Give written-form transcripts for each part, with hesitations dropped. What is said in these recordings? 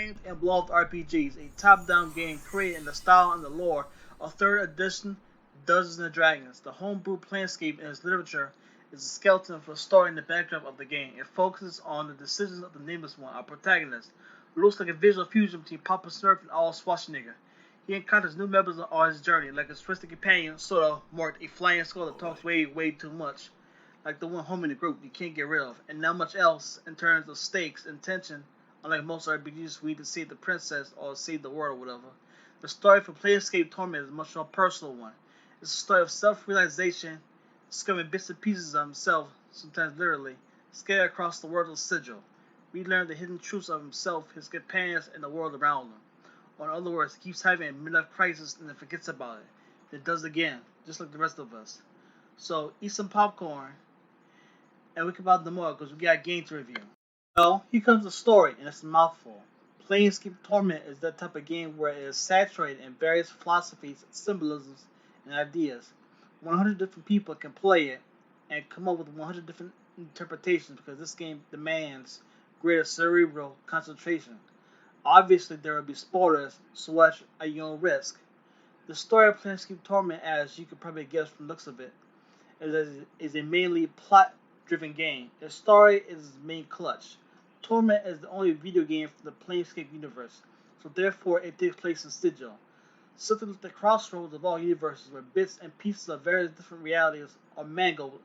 acclaimed and beloved RPGs, a top-down game created in the style and the lore of 3rd edition Dungeons and Dragons. The homebrew Planescape and its literature is a skeleton for the story and the backdrop of the game. It focuses on the decisions of the Nameless One, our protagonist, who looks like a visual fusion between Papa Smurf and Arnold Schwarzenegger. He encounters new members on his journey, like his twisted companion, sort of more a flying skull that talks way too much, like the one home in the group you can't get rid of, and not much else in terms of stakes and tension, unlike most RPGs we need to save the princess or save the world or whatever. The story for Planescape Torment is a much more personal one. It's a story of self-realization, discovering bits and pieces of himself, sometimes literally, scattered across the world of Sigil. We learn the hidden truths of himself, his companions, and the world around him. Or in other words, he keeps having a midlife crisis and then forgets about it. Then does it again, just like the rest of us. So eat some popcorn, and we can about the more because we got a game to review. Well, here comes the story, and it's a mouthful. Planescape Torment is that type of game where it is saturated in various philosophies, symbolisms, and ideas. 100 different people can play it and come up with 100 different interpretations because this game demands greater cerebral concentration. Obviously, there will be spoilers, so watch at your own risk. The story of Planescape Torment, as you could probably guess from the looks of it, is a mainly plot-driven game. The story is its main clutch. Torment is the only video game from the Planescape universe, so therefore it takes place in Sigil. Something at the crossroads of all universes where bits and pieces of various different realities are mangled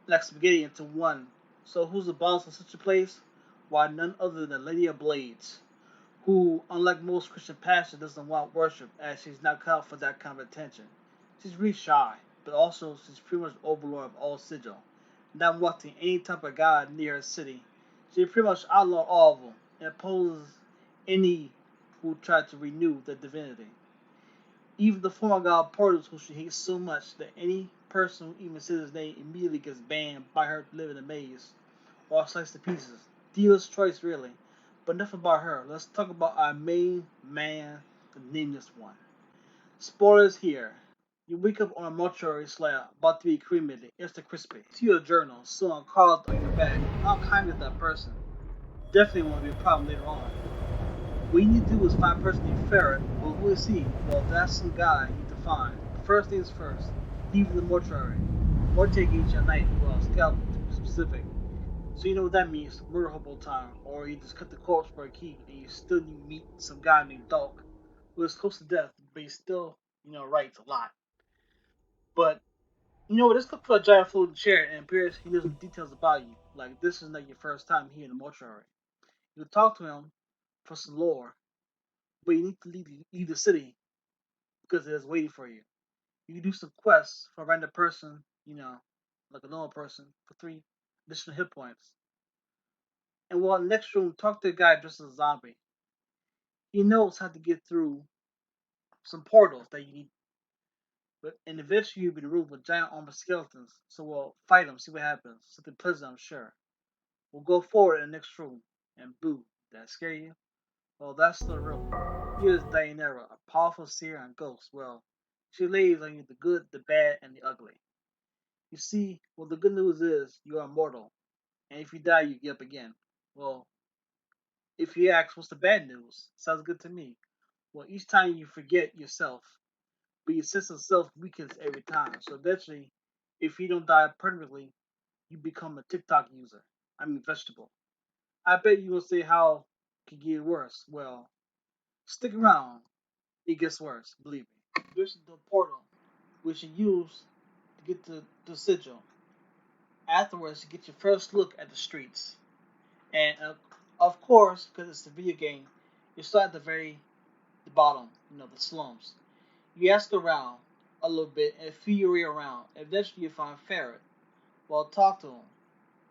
like spaghetti into one. So who's the boss of such a place? Why, none other than Lady of Blades, who, unlike most Christian pastors, doesn't want worship as she's not cut out for that kind of attention. She's really shy, but also she's pretty much overlord of all Sigil, not wanting any type of god near her city. She pretty much outlawed all of them and opposes any who try to renew their divinity. Even the former god Portals, who she hates so much that any person who even says his name immediately gets banned by her to live in a maze or sliced to pieces. Dealer's choice, really. But enough about her. Let's talk about our main man, the Nameless One. Spoilers here. You wake up on a mortuary slab, about to be cremated. It's the crispy. To your journal, someone carved on your back. How kind is that person? Definitely won't be a problem later on. What you need to do is find a person named Ferret. Well, who is he? Well, that's some guy you need to find. First things first, leave the mortuary. Mortuary gauge at night, well, scout to be specific. So you know what that means, murder hobo time. Or you just cut the corpse for a key and you still need to meet some guy named Dog, who is close to death, but he still, writes a lot. But let's look for a giant folding chair and appears he knows some details about you. Like this is not your first time here in the mortuary. You talk to him for some lore, but you need to leave the city because it is waiting for you. You can do some quests for a random person, like a normal person, for 3 additional hit points. And while in the next room, talk to a guy dressed as a zombie. He knows how to get through some portals that you need. But and eventually you'll be removed with giant armored skeletons. So we'll fight them, see what happens. Something pleasant, I'm sure. We'll go forward in the next room. And boo, did that scare you? Well, that's the real one. Here's Dianera, a powerful seer and ghost. Well, she lays on you the good, the bad, and the ugly. You see, well, the good news is you are immortal. And if you die, you get up again. Well, if you ask, what's the bad news? Sounds good to me. Well, each time you forget yourself, but your sense of self weakens every time. So eventually, if you don't die permanently, you become a TikTok user. I mean, vegetable. I bet you will say how it could get worse. Well, stick around. It gets worse, believe me. There's the portal, which you use to get to the sigil. Afterwards, you get your first look at the streets. And of course, because it's a video game, you start at the bottom, the slums. You ask around a little bit and feel your way around. Eventually, you find Ferret. Well, talk to him.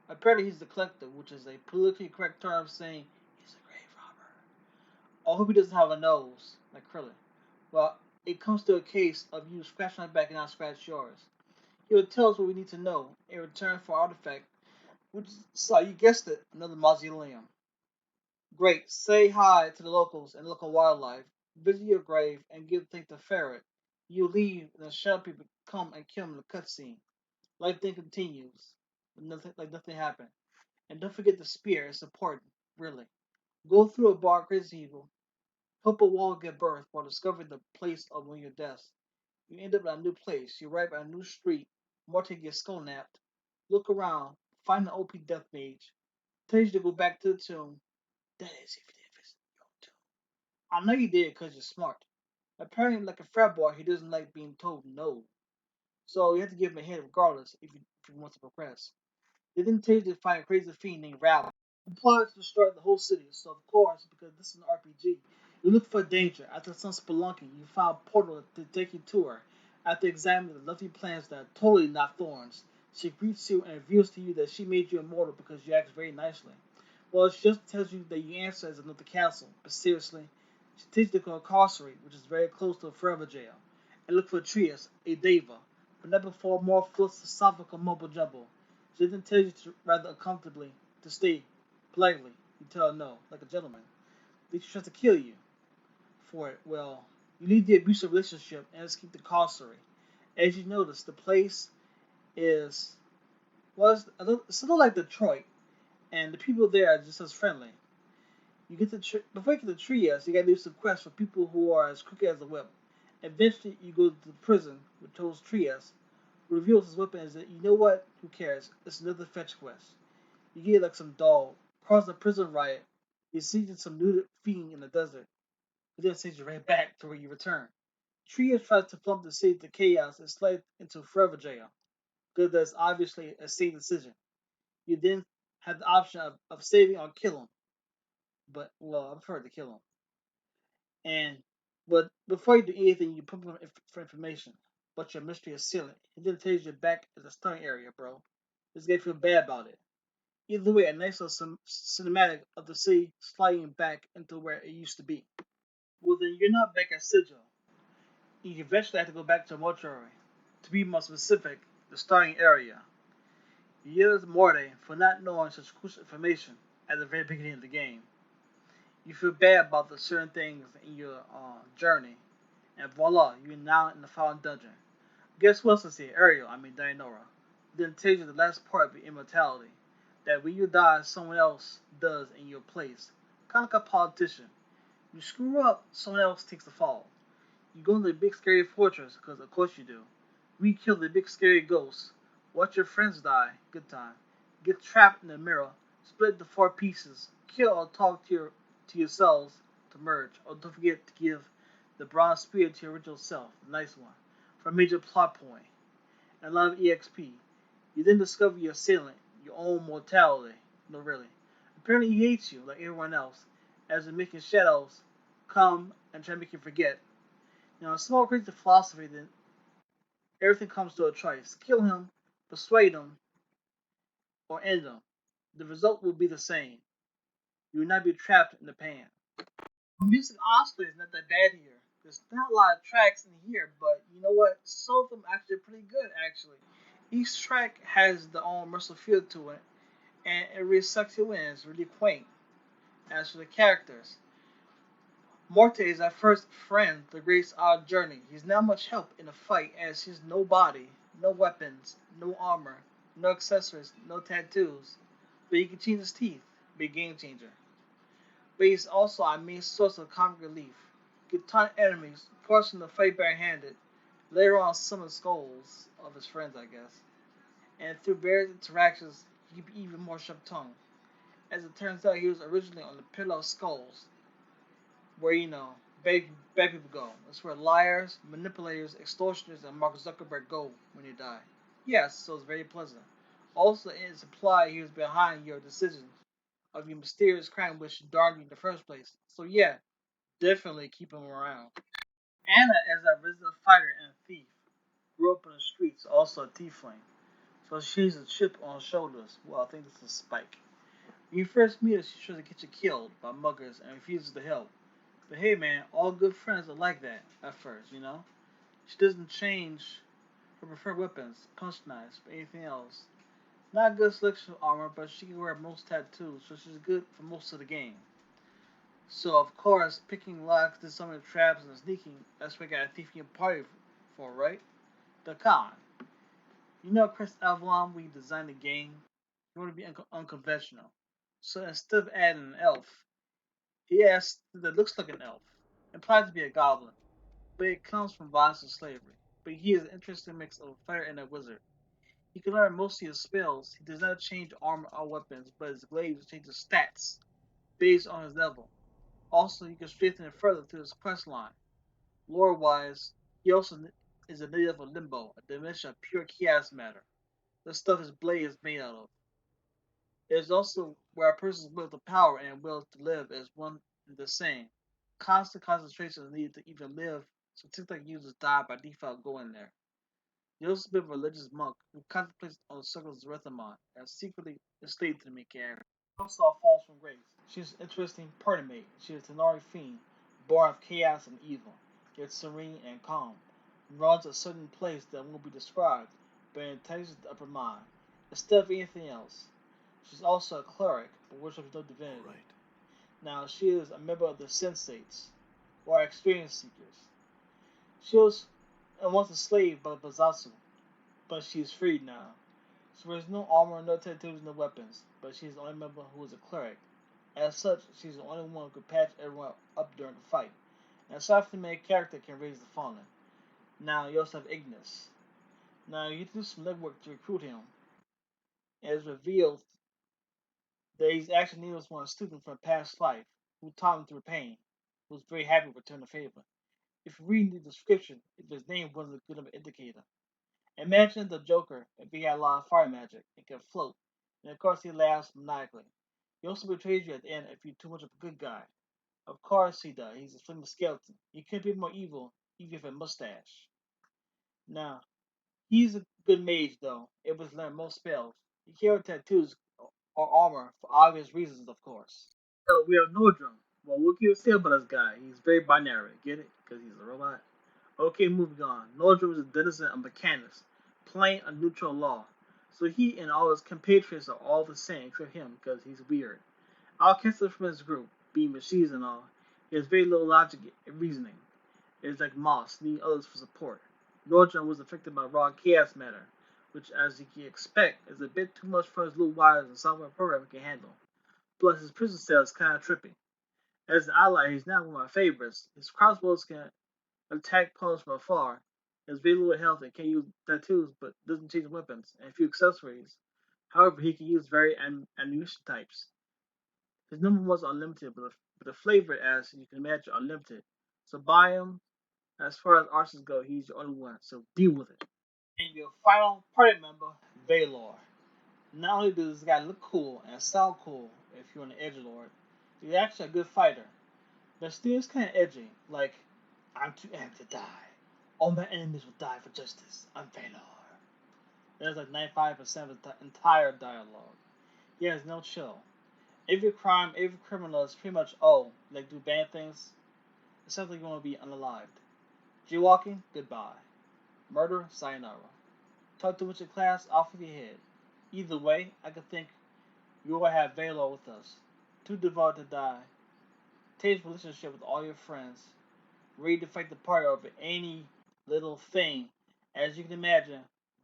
Apparently, he's the collector, which is a politically correct term saying he's a grave robber. I hope he doesn't have a nose like Krillin. Well, it comes to a case of you scratch my back and I'll scratch yours. He will tell us what we need to know in return for artifact, which is, so you guessed it, another mausoleum. Great. Say hi to the locals and local wildlife. Visit your grave and give thanks to Ferret. You leave and the shadow people come and kill him in the cutscene. Life then continues. Like nothing happened. And don't forget the spear, it's important, really. Go through a bar crazy evil, help a wall get birth while discovering the place of one of your deaths. You end up at a new place, you arrive at a new street, Morty gets skull napped, look around, find an OP death mage, tells you to go back to the tomb. That is if you did visit your tomb. I know you did because you're smart. Apparently, like a frat boy, he doesn't like being told no. So you have to give him a hint regardless if you want to progress. They didn't tell you to find a crazy fiend named Rally. The plot is to destroy the whole city, so of course, because this is an RPG, you look for danger. After some spelunking, you find a portal to take you to her. After examining the lovely plants that are totally not thorns, she greets you and reveals to you that she made you immortal because you act very nicely. Well, she just tells you that your answer is another castle, but seriously, she tells you to go to Carcery, which is very close to a forever jail, and look for Trias, a Deva, but not before more philosophical mumble jumble. She then tells you to rather uncomfortably to stay politely. You tell her no, like a gentleman. Then she tries to kill you for it. Well, you leave the abusive relationship and escape the Carcery. As you notice, the place is it's a little like Detroit, and the people there are just as friendly. You get to before you get to Trias, you gotta do some quests for people who are as quick as a whip. Eventually, you go to the prison, which holds Trias, who reveals his weapon is that you know what? Who cares? It's another fetch quest. You get like some dog, cause a prison riot. You see some nuded fiend in the desert. It then sends you right back to where you return. Trias tries to plumb the city to chaos and slide into forever jail. Because that's obviously a safe decision. You then have the option of saving or kill him. But well, I prefer to kill him. And but before you do anything, you put him for information. But your mystery is sealing. He then tells you back at the starting area, bro. This guy feel bad about it. Either way, a nice little cinematic of the city sliding back into where it used to be. Well, then you're not back at Sigil. You eventually have to go back to a mortuary. To be more specific, the starting area. You yell at Morte for not knowing such crucial information at the very beginning of the game. You feel bad about the certain things in your journey, and voila, you're now in the final dungeon. Guess what's else here? Ariel, I mean Dianora. Then tells you the last part of your immortality. That when you die, someone else does in your place. Kind of like a politician. You screw up, someone else takes the fall. You go into the big scary fortress, because of course you do. We kill the big scary ghosts. Watch your friends die. Good time. Get trapped in the mirror. Split into four pieces. Kill or talk to yourselves to merge. Or don't forget to give the bronze spear to your original self. The nice one. For a major plot point. And a lot of EXP. You then discover your assailant, your own mortality. No, really. Apparently he hates you like everyone else, as in making shadows come and try to make you forget. Now, a small crazy philosophy, then everything comes to a choice. Kill him, persuade him, or end him. The result will be the same. You will not be trapped in the pan. The music honestly is not that bad here. There's not a lot of tracks in here, but you know what? Some of them actually pretty good, actually. Each track has their own immersive feel to it, and it really sucks you in. It's really quaint. As for the characters, Morte is our first friend the Great's odd journey. He's not much help in a fight as he's no body, no weapons, no armor, no accessories, no tattoos. But he can change his teeth, be a game changer. But he's also our main source of comic relief. He can taunt enemies, force them to fight barehanded, later on summon skulls of his friends, I guess. And through various interactions, he can be even more sharp-tongued. As it turns out, he was originally on the Pillar of Skulls, where bad people go. That's where liars, manipulators, extortioners, and Mark Zuckerberg go when you die. Yes, so it's very pleasant. Also, it's implied he was behind your decision of your mysterious crime which darned you in the first place. So yeah, definitely keep him around. Anna, as a resident fighter and thief, grew up in the streets, also a tiefling. So she's a chip on her shoulders. Well, I think this is Spike. When you first meet her, she tries to get you killed by muggers and refuses to help. But hey, man, all good friends are like that at first, you know? She doesn't change her preferred weapons, punch knives, or anything else. Not a good selection of armor, but she can wear most tattoos, so she's good for most of the game. So, of course, picking locks, disarming traps, and sneaking, that's what I got a thief in your party for, right? The con. You know Chris Avalon, we designed the game. You want to be unconventional. So instead of adding an elf, He asks that looks like an elf, implied to be a goblin, but it comes from violence and slavery. But he is an interesting mix of a fighter and a wizard. He can learn most of his spells. He does not change armor or weapons, but his glaives change his stats based on his level. Also, he can strengthen it further through his quest line. Lore-wise, he also is a native of Limbo, a dimension of pure chaos matter. The stuff his blade is made out of. It is also where a person's will to power and will to live is one and the same. Constant concentration is needed to even live, so TikTok users die by default going there. He also been a religious monk who contemplates on the circles of Rithimon and secretly enslaved to the main character. Also falls from grace. She is an interesting partnermate. She is a Tenari fiend, born of chaos and evil, yet serene and calm, and runs a certain place that won't be described, but intelligence the upper mind, instead of anything else. She's also a cleric, but worships no divinity. Right. Now, she is a member of the Sensates, or experience seekers. She was once a slave by the Bazatsu, but she is freed now. So there's no armor, no tattoos, no weapons, but she's the only member who is a cleric. As such, she's the only one who could patch everyone up during the fight. And aside from the main character can raise the fallen. Now, you also have Ignis. Now, you do some legwork to recruit him. And it's revealed that he's actually was one student from a past life who taught him through pain, who was very happy to return the favor. If you read the description, if his name wasn't a good of an indicator. Imagine the Joker if he had a lot of fire magic and could float, and of course he laughs maniacally. He also betrays you at the end if you're too much of a good guy. Of course he does. He's a flaming skeleton. He can't be more evil, even with a mustache. Now, he's a good mage though, able to learn most spells. He carries tattoos or armor for obvious reasons, of course. So we have Nordrum. Well, what can you say about this guy? He's very binary. Get it? Because he's a robot. Okay, moving on. Nordrum is a denizen of mechanics, playing a neutral law. So he and all his compatriots are all the same except him because he's weird. Outcasted from his group, being machines and all, he has very little logic and reasoning. It is like Moss, needing others for support. Nordrum was affected by raw chaos matter, which, as you can expect, is a bit too much for his little wires and software program can handle. Plus, his prison cell is kind of trippy. As an ally, he's not one of my favorites. His crossbows can attack opponents from afar. He has very little health and can use tattoos, but doesn't change weapons and a few accessories. However, he can use varied ammunition types. His number was unlimited, but the flavor, as you can imagine, unlimited. So buy him. As far as archers go, he's your only one. So deal with it. And your final party member, Valor. Not only does this guy look cool and sound cool if you're an edgelord, he's actually a good fighter. But still, it's kind of edgy. Like, I'm too amped to die. All my enemies will die for justice. I'm Valor. There's like 95% of the entire dialogue. He has no chill. Every crime, every criminal is pretty much, oh, like do bad things. Except like you want to be unalived. Jaywalking, goodbye. Murder, sayonara. Talk too much in class, off with your head. Either way, I can think you will have Valor with us. Too devoted to die. Take relationship with all your friends. Ready to fight the party over any little thing. As you can imagine,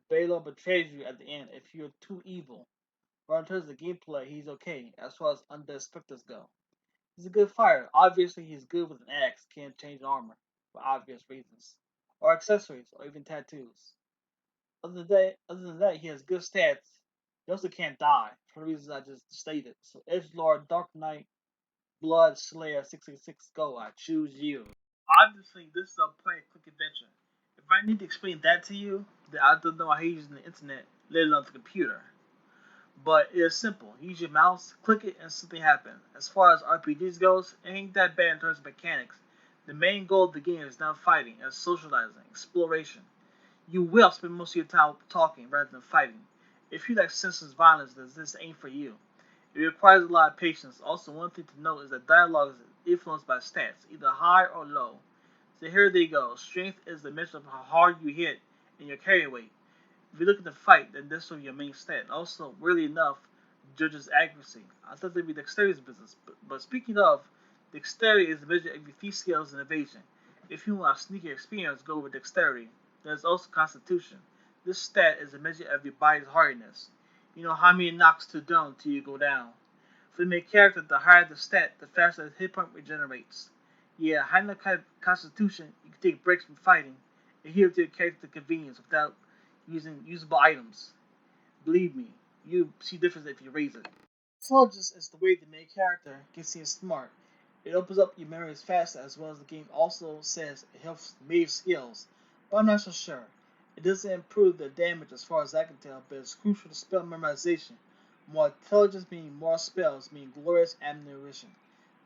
Valor betrays you at the end if you're too evil. But in terms of gameplay, he's okay as far as undead specters go. He's a good fighter. Obviously, he's good with an axe, can't change armor for obvious reasons, or accessories, or even tattoos. Other than that, he has good stats. He also can't die for the reasons I just stated. So, Edgelord, Dark Knight, Blood Slayer 666, go. I choose you. Obviously, this is a point and click adventure. If I need to explain that to you, then I don't know how using the internet, let alone the computer. But it is simple. Use your mouse, click it, and something happens. As far as RPGs goes, it ain't that bad in terms of mechanics. The main goal of the game is not fighting, it's socializing, exploration. You will spend most of your time talking rather than fighting. If you like senseless violence, then this ain't for you. It requires a lot of patience. Also, one thing to note is that dialogue is influenced by stats, either high or low. So here they go. Strength is the measure of how hard you hit and your carry weight. If you look at the fight, then this will be your main stat. Also, weirdly enough, judges accuracy. I thought they'd be dexterity's business, but speaking of, dexterity is the measure of your thief skills and evasion. If you want a sneaky experience, go with dexterity. There's also constitution. This stat is a measure of your body's hardiness. You know how many knocks to down till you go down. For the main character, the higher the stat, the faster the hit point regenerates. Yeah, high enough constitution, you can take breaks from fighting and heal to your character convenience without using usable items. Believe me, you see difference if you raise it. Intelligence is the way the main character gets seen smart. It opens up your memories faster, as well as the game also says it helps mage skills, but I'm not so sure. It doesn't improve the damage as far as I can tell, but it's crucial to spell memorization. More intelligence meaning more spells, meaning glorious ammunition.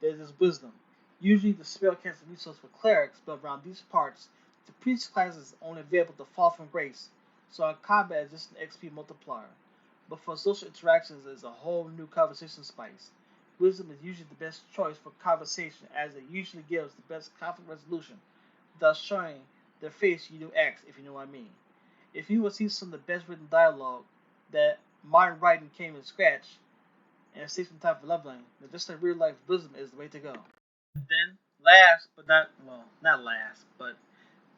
There is wisdom. Usually the spell casting resource for clerics, but around these parts, the priest class is only available to fall from grace, so in combat it's just an XP multiplier. But for social interactions, it's a whole new conversation spice. Wisdom is usually the best choice for conversation, as it usually gives the best conflict resolution without showing their face you do X, if you know what I mean. If you will see some of the best written dialogue that modern writing came in scratch and save some time for leveling, then just like real life wisdom is the way to go. Then, last but not well, not last, but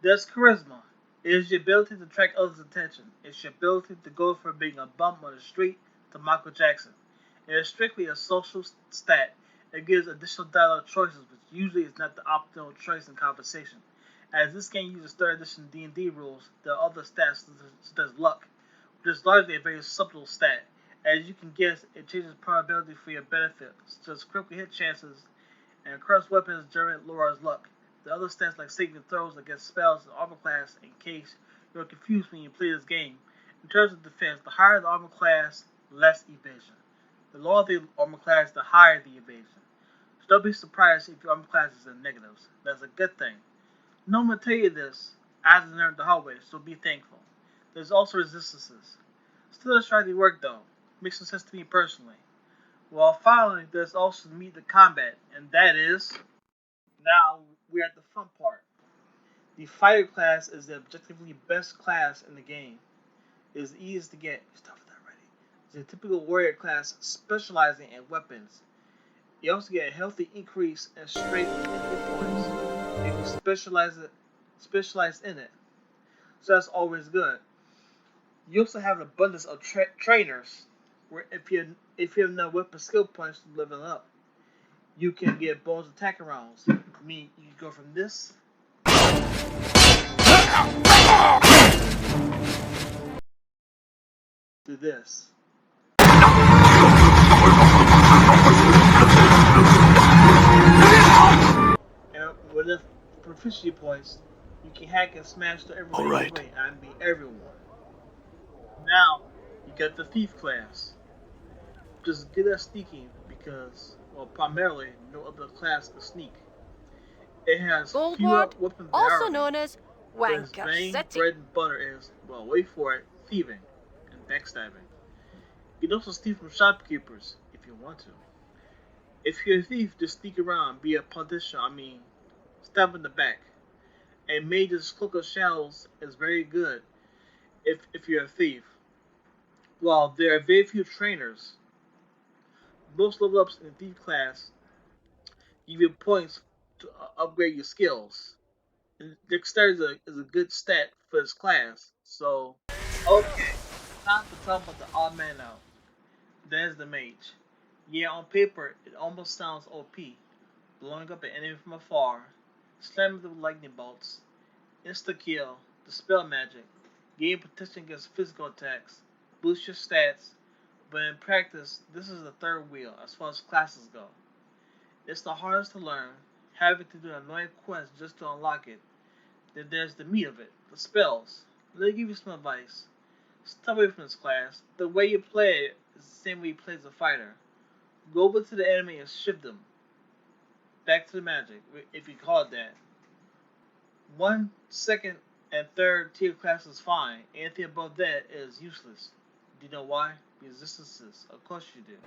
there's charisma. It is your ability to attract others' attention. It's your ability to go from being a bum on the street to Michael Jackson. It is strictly a social stat. It gives additional dialogue choices, which usually is not the optimal choice in conversation. As this game uses 3rd edition D&D rules, there are other stats such as luck, which is largely a very subtle stat. As you can guess, it changes probability for your benefit, such as critical hit chances and cursed weapons generate Laura's luck. The other stats like saving throws against spells and armor class in case you're confused when you play this game. In terms of defense, the higher the armor class, less evasion. The lower the armor class, the higher the evasion. So don't be surprised if your armor class is in negatives. That's a good thing. No one will tell you this, as I learned the hard way, so be thankful. There's also resistances. Still a strategy work though. Makes some sense to me personally. Well, finally, there's also the meat of combat, and that is. Now we're at the fun part. The fighter class is the objectively best class in the game. It is easy to get stuff that ready. It's a typical warrior class specializing in weapons. You also get a healthy increase in strength and hit points if you specialize in it. So that's always good. You also have an abundance of trainers, where if you have enough weapon skill points to level up, you can get bonus attack rounds. I mean, you can go from this to this. And with the proficiency points, you can hack and smash to everyone in your way. I mean, everyone. Now, you get the thief class. Just good at sneaking because, well, primarily no other class can sneak. It has fewer Goldwart, weapon also variety, known as but its Wanker main City. bread and butter is, well, wait for it, thieving and backstabbing. You can also steal from shopkeepers if you want to. If you're a thief, just sneak around, be a politician, stab in the back. A mage's cloak of shadows is very good if you're a thief. While there are very few trainers, most level ups in the thief class give you points to upgrade your skills. And dexterity is a good stat for this class. So, okay, time to talk about the odd man out. There's the mage. Yeah, on paper, it almost sounds OP. Blowing up an enemy from afar, slamming them with lightning bolts, insta kill, dispel magic, gain protection against physical attacks, boost your stats, but in practice, this is the third wheel as far as classes go. It's the hardest to learn, having to do annoying quests just to unlock it. Then there's the meat of it, the spells. Let me give you some advice. Stay away from this class. The way you play it is the same way you play as a fighter. Go over to the enemy and shift them. Back to the magic, if you call it that. 1, 2nd, and 3rd tier class is fine. Anything above that is useless. Do you know why? Resistances. Of course you do.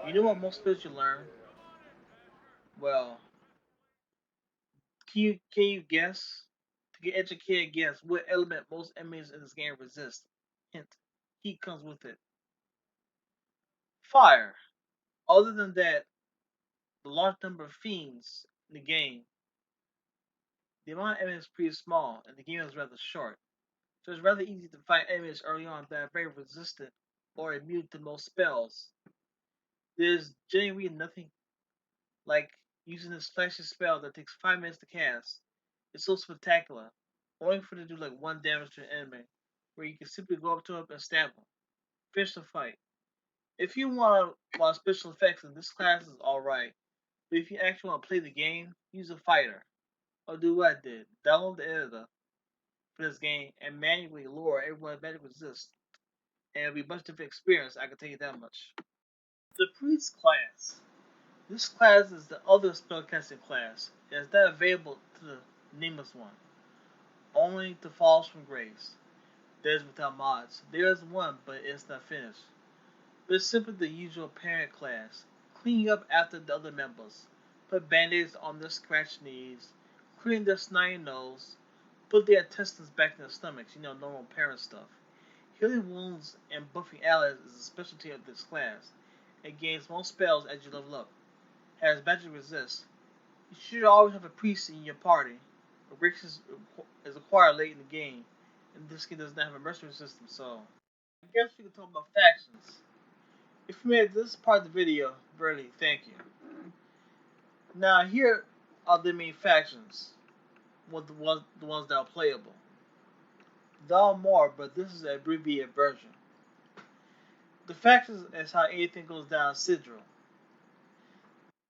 You know what most spells you learn? Well, can you guess? To get educated, guess what element most enemies in this game resist? Hint: heat comes with it. Fire. Other than that, the large number of fiends in the game, the amount of enemies is pretty small, and the game is rather short. So it's rather easy to fight enemies early on that are very resistant or immune to most spells. There's genuinely nothing like using this flashy spell that takes 5 minutes to cast. It's so spectacular, only for it to do like 1 damage to an enemy, where you can simply go up to him and stab him. Finish the fight. If you want special effects, then this class is alright. But if you actually want to play the game, use a fighter. Or do what I did. Download the editor for this game and manually lure everyone magic resists. And it'll be a much different experience, I can tell you that much. The Priest class. This class is the other spellcasting class. It is not available to the nameless one. Only to Falls from Grace. That is without mods. There is one, but it's not finished. But it's simply the usual parent class, cleaning up after the other members, put band-aids on their scratched knees, cleaning their snotty nose, put their intestines back in their stomachs, normal parent stuff. Healing wounds and buffing allies is a specialty of this class. It gains most spells as you level up. Has magic resist. You should always have a priest in your party. A Grix is acquired late in the game, and this game does not have a mercenary system, so I guess we can talk about factions. If you made this part of the video, really, thank you. Now here are the main factions, with the ones that are playable. There are more, but this is an abbreviated version. The factions is how anything goes down in Sigil.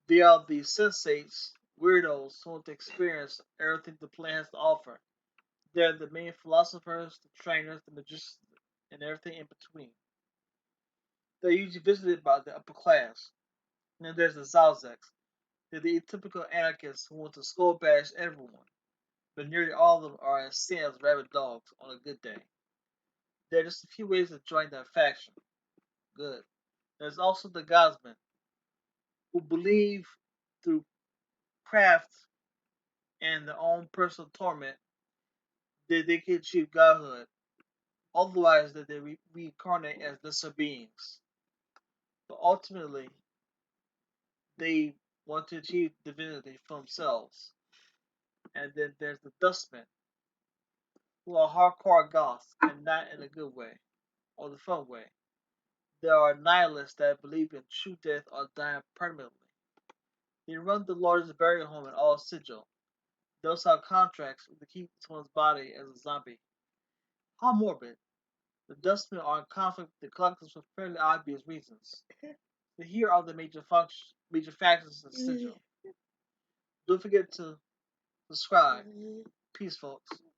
They are the sensates, weirdos who want to experience everything the plane has to offer. They're the main philosophers, the trainers, the magicians, and everything in between. They're usually visited by the upper class. And then there's the Zalzeks. They're the atypical anarchists who want to skull bash everyone, but nearly all of them are as sane as rabid dogs on a good day. There are just a few ways to join that faction. Good. There's also the Gosmen, who believe through craft and their own personal torment that they can achieve godhood. Otherwise, that they reincarnate as lesser beings. But ultimately, they want to achieve divinity for themselves. And then there's the Dustmen, who are hardcore goths and not in a good way or the fun way. There are nihilists that believe in true death or dying permanently. They run the largest burial home in all Sigil. They also have contracts to keep someone's body as a zombie. How morbid. The Dustmen are in conflict with the Collectors for fairly obvious reasons. But here are the major factions in Sigil. Don't forget to subscribe. Peace, folks.